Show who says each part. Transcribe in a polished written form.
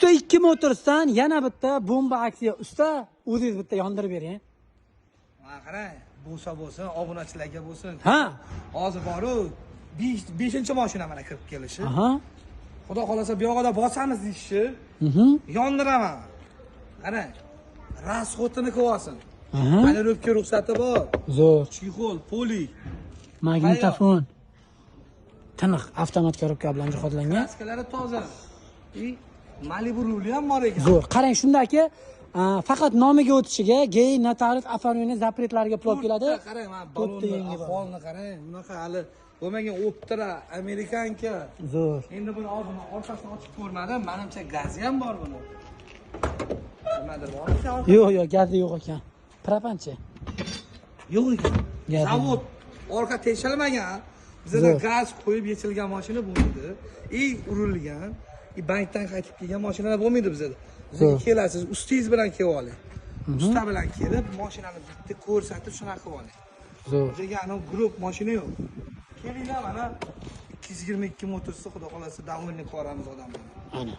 Speaker 1: Usta 2 motordan yana bitta bomba aksiya. Usta, o'zingiz bitta yondirib bering.
Speaker 2: Mana qarang, bo'lsa, obunachilarga bo'lsin.
Speaker 1: Ha.
Speaker 2: Hozir boru 5-chi mashina mana kirib kelishi.
Speaker 1: Aha.
Speaker 2: Xudo xolasa bu yoqda bosamiz deyishi. Yondiraman. Qarang. Rasxotini ko'rsin. Manirovka ruxsati bor.
Speaker 1: Zo'r.
Speaker 2: Chexol, poli.
Speaker 1: Magnitofon. Tiniq avtomat korobka bilan jihozlangan.
Speaker 2: Maskalari toza. Malibu ruli ham bor ekan.
Speaker 1: Zo'r. Qarang shundaki, faqat nomiga o'tishiga gey, notarius, оформление запреtlariga pul olib keladi.
Speaker 2: Qarang, mana balonni ahvolini qarang. Bunaqa hali bo'lmagan Optra, Amerikanka.
Speaker 1: Zo'r.
Speaker 2: Endi buni hozir orqasini ochib ko'rmadim. Menimcha gazi ham bor buni. Nimadir bormi?
Speaker 1: Yo'q, gazi yo'q ekan. Propanchi.
Speaker 2: Yo'q ekan.
Speaker 1: Gazi.
Speaker 2: Zavod orqa tekshirmagan. Bizda gaz qo'yib yechilgan mashina bo'lmaydi. Urilgan, bankdan qaytib kelgan mashinalar bo'lmaydi bizda. Sizga kelasiz, ustingiz bilan kelib oling. Usta bilan kelib, mashinani bitta ko'rsatib shunaqa qilib oling.
Speaker 1: Zo'r.
Speaker 2: Bizga ana grup mashina yo'q. Kelinglar mana 222 motorsiz xudo xolasa davolni ko'ramiz odamlar.
Speaker 1: Ana.